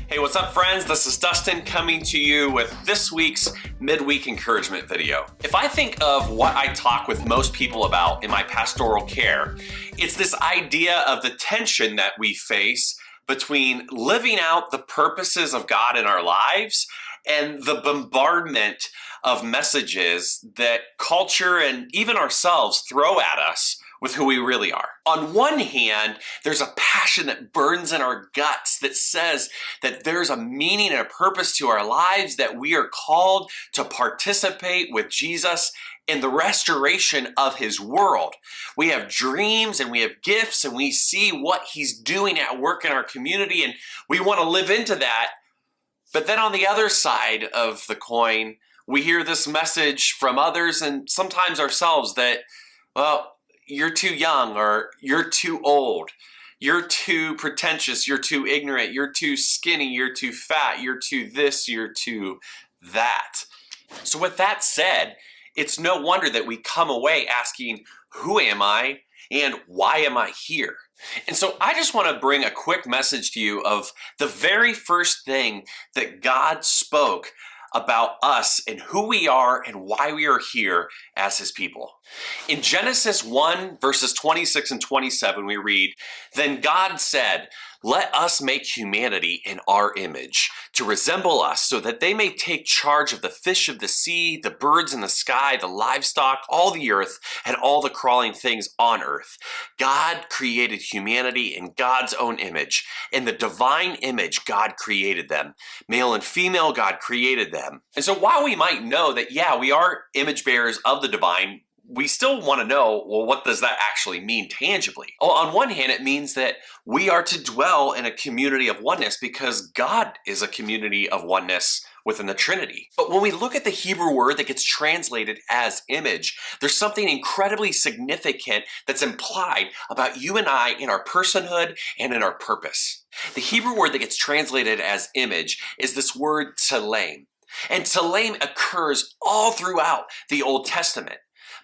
Hey, what's up, friends? This is Dustin coming to you with this week's midweek encouragement video. If I think of what I talk with most people about in my pastoral care, it's this idea of the tension that we face between living out the purposes of God in our lives and the bombardment of messages that culture and even ourselves throw at us with who we really are. On one hand, there's a passion that burns in our guts that says that there's a meaning and a purpose to our lives, that we are called to participate with Jesus in the restoration of his world. We have dreams and we have gifts and we see what he's doing at work in our community and we want to live into that. But then on the other side of the coin, we hear this message from others and sometimes ourselves that, well, you're too young, or you're too old, you're too pretentious, you're too ignorant, you're too skinny, you're too fat, you're too this, you're too that. So with that said, it's no wonder that we come away asking, who am I and why am I here? And so I just want to bring a quick message to you of the very first thing that God spoke about us and who we are and why we are here as his people. In Genesis 1, verses 26 and 27, we read, "Then God said, let us make humanity in our image, to resemble us, so that they may take charge of the fish of the sea, the birds in the sky, the livestock, all the earth, and all the crawling things on earth." God created humanity in God's own image. In the divine image, God created them. Male and female, God created them. And so while we might know that, yeah, we are image bearers of the divine, we still want to know, well, what does that actually mean tangibly? Well, on one hand, it means that we are to dwell in a community of oneness because God is a community of oneness within the Trinity. But when we look at the Hebrew word that gets translated as image, there's something incredibly significant that's implied about you and I in our personhood and in our purpose. The Hebrew word that gets translated as image is this word tselem. And tselem occurs all throughout the Old Testament,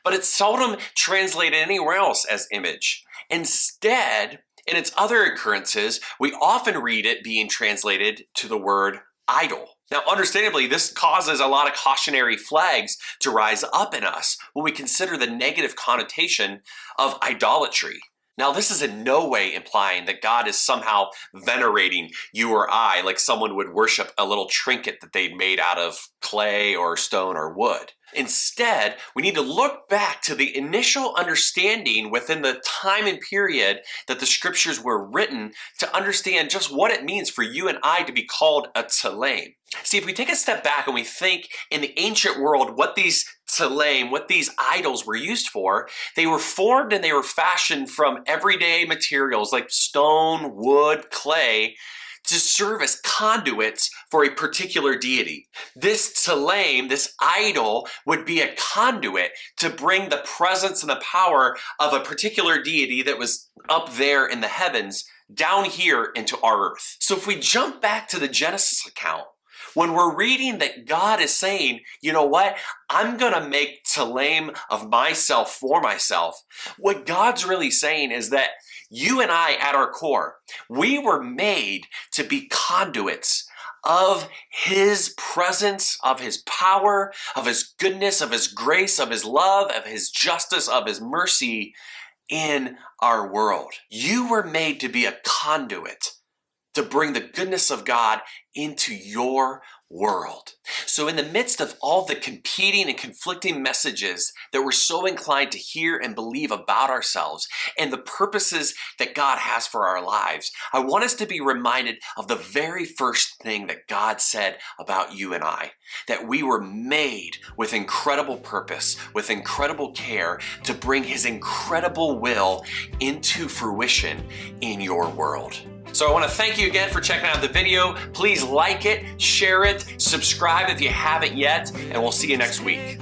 but it's seldom translated anywhere else as image. Instead, in its other occurrences, we often read it being translated to the word idol. Now, understandably, this causes a lot of cautionary flags to rise up in us when we consider the negative connotation of idolatry. Now, this is in no way implying that God is somehow venerating you or I like someone would worship a little trinket that they'd made out of clay or stone or wood. Instead, we need to look back to the initial understanding within the time and period that the scriptures were written to understand just what it means for you and I to be called a tselem. See, if we take a step back and we think in the ancient world what these tselem, what these idols were used for, they were formed and they were fashioned from everyday materials like stone, wood, clay, to serve as conduits for a particular deity. This tselem, this idol, would be a conduit to bring the presence and the power of a particular deity that was up there in the heavens down here into our earth. So if we jump back to the Genesis account, when we're reading that God is saying, you know what, I'm gonna make tselem of myself for myself, what God's really saying is that you and I, at our core, we were made to be conduits of his presence, of his power, of his goodness, of his grace, of his love, of his justice, of his mercy in our world. You were made to be a conduit to bring the goodness of God into your world. So in the midst of all the competing and conflicting messages that we're so inclined to hear and believe about ourselves and the purposes that God has for our lives, I want us to be reminded of the very first thing that God said about you and I, that we were made with incredible purpose, with incredible care to bring his incredible will into fruition in your world. So I want to thank you again for checking out the video. Please like it, share it, subscribe if you haven't yet, and we'll see you next week.